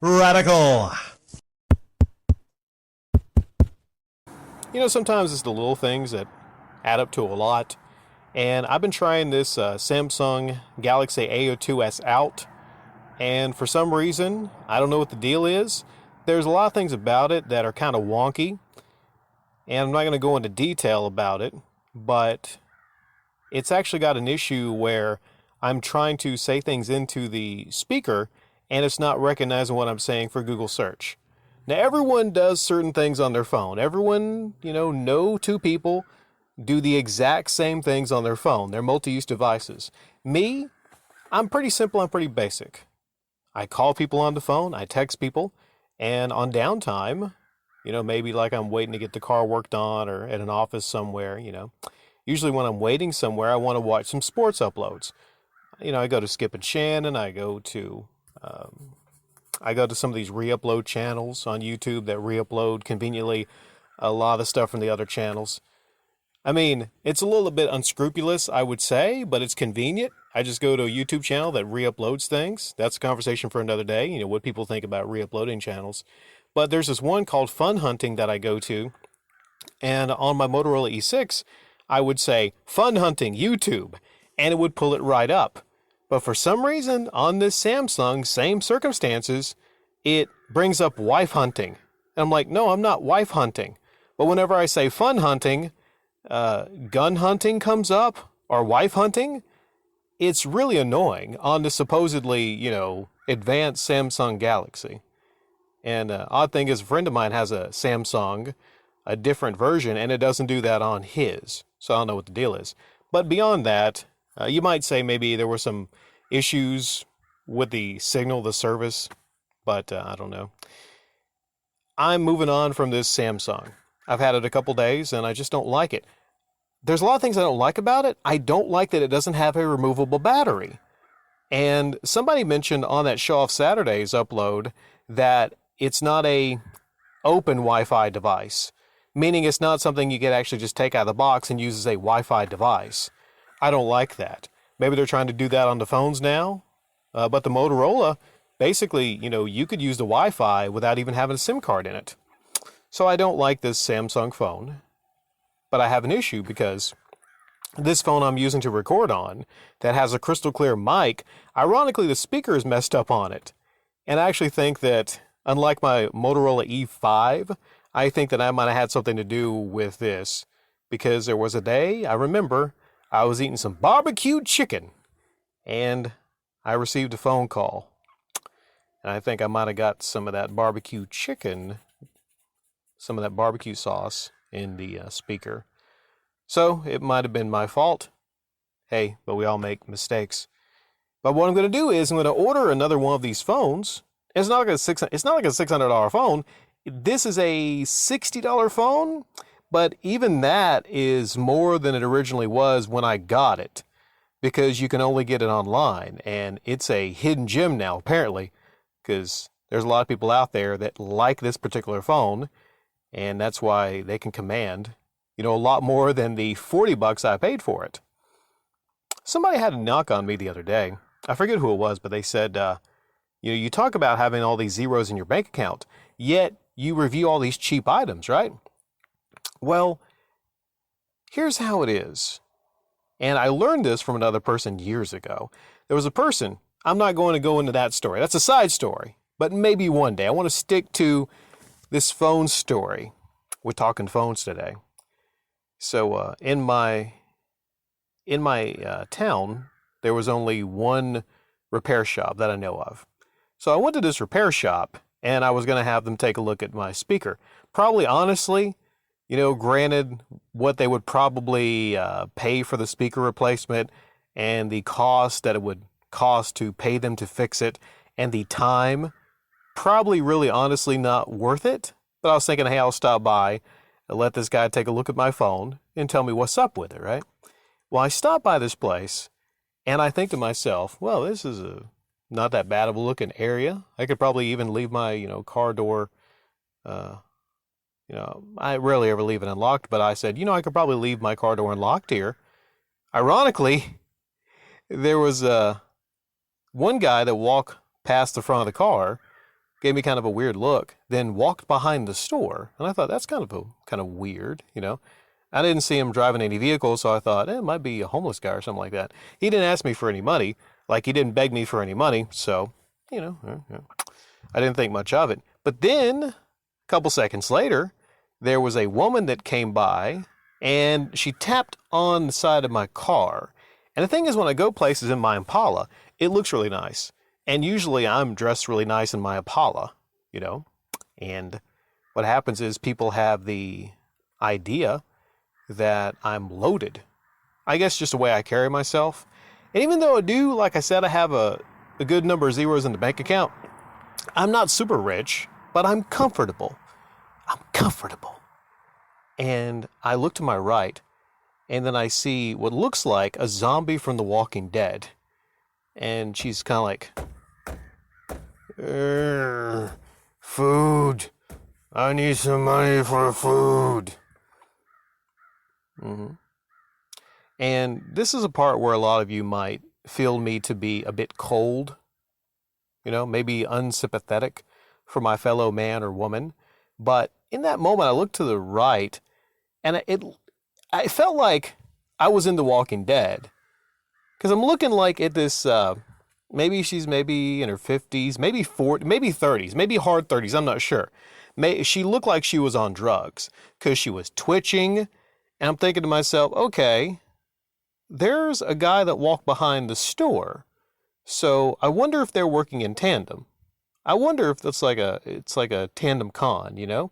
Radical. Sometimes it's the little things that add up to a lot. And I've been trying this Samsung Galaxy A02s out. And for some reason, I don't know what the deal is. There's a lot of things about it that are kind of wonky. And I'm not going to go into detail about it. But it's actually got an issue where I'm trying to say things into the speaker and it's not recognizing what I'm saying for Google search. Now, everyone does certain things on their phone. Everyone, no two people do the exact same things on their phone. They're multi-use devices. Me, I'm pretty simple. I'm pretty basic. I call people on the phone. I text people. And on downtime, maybe like I'm waiting to get the car worked on or at an office somewhere, Usually when I'm waiting somewhere, I want to watch some sports uploads. I go to Skip and Shannon. I go to some of these re-upload channels on YouTube that re-upload conveniently a lot of stuff from the other channels. I mean, it's a little bit unscrupulous, I would say, but it's convenient. I just go to a YouTube channel that re-uploads things. That's a conversation for another day, what people think about re-uploading channels. But there's this one called Fun Hunting that I go to, and on my Motorola E6, I would say, Fun Hunting, YouTube, and it would pull it right up. But for some reason, on this Samsung, same circumstances, it brings up wife hunting. And I'm like, no, I'm not wife hunting. But whenever I say fun hunting, gun hunting comes up, or wife hunting. It's really annoying on the supposedly, advanced Samsung Galaxy. And odd thing is, a friend of mine has a Samsung, a different version, and it doesn't do that on his. So I don't know what the deal is. But beyond that, you might say maybe there were some issues with the signal, the service, but I don't know. I'm moving on from this Samsung. I've had it a couple days and I just don't like it. There's a lot of things I don't like about it. I don't like that it doesn't have a removable battery. And somebody mentioned on that Show Off Saturdays upload that it's not a open Wi-Fi device, meaning it's not something you could actually just take out of the box and use as a Wi-Fi device. I don't like that. Maybe they're trying to do that on the phones now, but the Motorola, basically, you could use the Wi-Fi without even having a SIM card in it. So I don't like this Samsung phone, but I have an issue because this phone I'm using to record on that has a crystal clear mic, ironically, the speaker is messed up on it. And I actually think that, unlike my Motorola E5, I think that I might have had something to do with this because there was a day, I remember, I was eating some barbecued chicken and I received a phone call. And I think I might have got some of that barbecue chicken, some of that barbecue sauce in the speaker. So it might have been my fault. Hey, but we all make mistakes. But what I'm going to do is I'm going to order another one of these phones. It's not like a $600 phone. This is a $60 phone, but even that is more than it originally was when I got it because you can only get it online and it's a hidden gem now apparently because there's a lot of people out there that like this particular phone and that's why they can command, a lot more than the $40 I paid for it. Somebody had a knock on me the other day. I forget who it was, but they said, you talk about having all these zeros in your bank account, yet you review all these cheap items, right? Well, here's how it is. And I learned this from another person years ago. There was a person, I'm not going to go into that story. That's a side story, but maybe one day. I want to stick to this phone story. We're talking phones today. So in my town, there was only one repair shop that I know of. So I went to this repair shop and I was going to have them take a look at my speaker. Probably honestly, granted what they would probably pay for the speaker replacement and the cost that it would cost to pay them to fix it and the time, probably really honestly not worth it. But I was thinking, hey, I'll stop by and let this guy take a look at my phone and tell me what's up with it, right? Well, I stopped by this place and I think to myself, well, this is not that bad of a looking area. I could probably even leave my, car door, I rarely ever leave it unlocked, but I said, I could probably leave my car door unlocked here. Ironically, there was one guy that walked past the front of the car gave me kind of a weird look, then walked behind the store. And I thought, that's kind of weird, you know. I didn't see him driving any vehicle, so I thought, it might be a homeless guy or something like that. He didn't ask me for any money, like he didn't beg me for any money, so, you know, I didn't think much of it. But then, a couple seconds later, there was a woman that came by, and she tapped on the side of my car. And the thing is, when I go places in my Impala, it looks really nice. And usually I'm dressed really nice in my Impala, you know. And what happens is people have the idea that I'm loaded. I guess just the way I carry myself. And even though I do, like I said, I have a good number of zeros in the bank account, I'm not super rich, but I'm comfortable. I'm comfortable. And I look to my right, and then I see what looks like a zombie from The Walking Dead. And she's kind of like, food. I need some money for food. And this is a part where a lot of you might feel me to be a bit cold, you know, maybe unsympathetic for my fellow man or woman. But in that moment, I looked to the right, and I felt like I was in The Walking Dead. Because I'm looking like at this, maybe she's maybe in her 50s, maybe 40, maybe 30s, maybe hard 30s, I'm not sure. She looked like she was on drugs because she was twitching. And I'm thinking to myself, okay, there's a guy that walked behind the store. So I wonder if they're working in tandem. I wonder if it's like a tandem con, you know?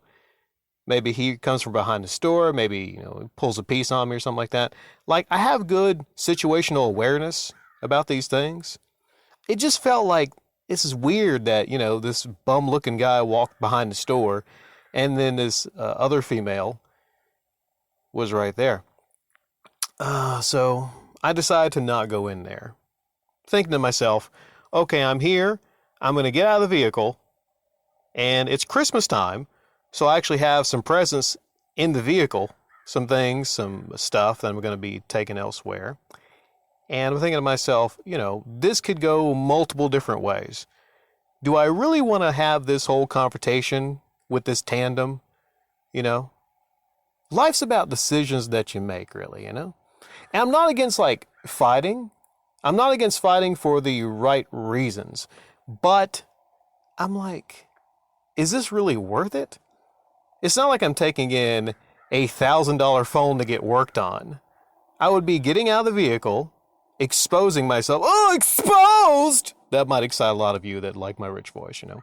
Maybe he comes from behind the store, maybe, you know, pulls a piece on me or something like that. Like, I have good situational awareness about these things. It just felt like this is weird that, you know, this bum-looking guy walked behind the store, and then this other female was right there. So I decided to not go in there, thinking to myself, okay, I'm here. I'm going to get out of the vehicle, and it's Christmas time, so I actually have some presents in the vehicle, some things, some stuff that I'm going to be taking elsewhere. And I'm thinking to myself, you know, this could go multiple different ways. Do I really want to have this whole confrontation with this tandem? You know, life's about decisions that you make, really, you know? And I'm not against, like, fighting. I'm not against fighting for the right reasons. But I'm like, is this really worth it? It's not like I'm taking in a $1,000 phone to get worked on. I would be getting out of the vehicle, exposing myself. Oh, exposed! That might excite a lot of you that like my rich voice, you know.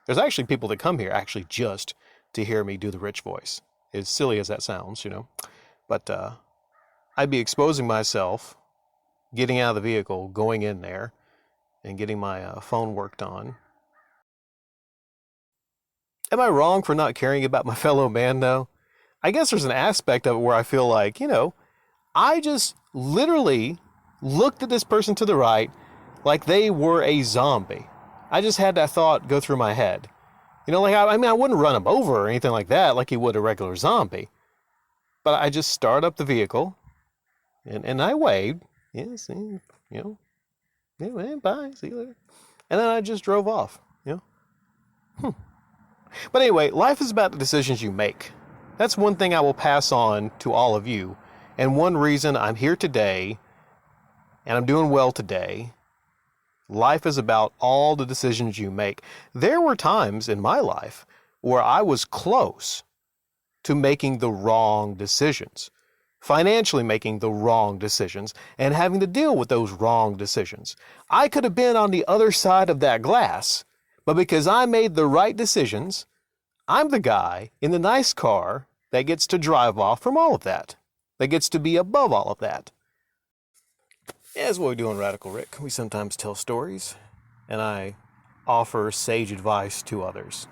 There's actually people that come here actually just to hear me do the rich voice. As silly as that sounds, you know. But I'd be exposing myself, getting out of the vehicle, going in there, and getting my phone worked on. Am I wrong for not caring about my fellow man, though? I guess there's an aspect of it where I feel like, you know, I just literally looked at this person to the right like they were a zombie. I just had that thought go through my head. You know, like, I mean, I wouldn't run him over or anything like that like you would a regular zombie. But I just started up the vehicle, and I waved. Yes, you know, yeah, bye, see you later. And then I just drove off, you know. But anyway, life is about the decisions you make. That's one thing I will pass on to all of you. And one reason I'm here today, and I'm doing well today, life is about all the decisions you make. There were times in my life where I was close to making the wrong decisions, financially making the wrong decisions, and having to deal with those wrong decisions. I could have been on the other side of that glass, but because I made the right decisions, I'm the guy in the nice car that gets to drive off from all of that, that gets to be above all of that. Yeah, that's what we do on Radical Rick. We sometimes tell stories, and I offer sage advice to others.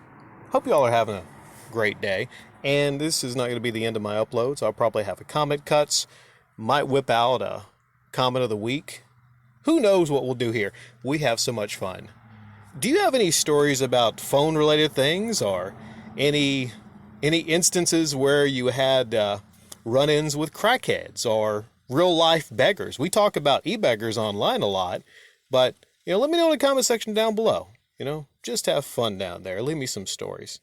Hope you all are having a great day. And this is not going to be the end of my uploads. I'll probably have a comment cuts, might whip out a comment of the week. Who knows what we'll do here? We have so much fun. Do you have any stories about phone-related things, or any instances where you had run-ins with crackheads or real-life beggars? We talk about e-beggars online a lot, but, you know, let me know in the comment section down below. You know, just have fun down there. Leave me some stories.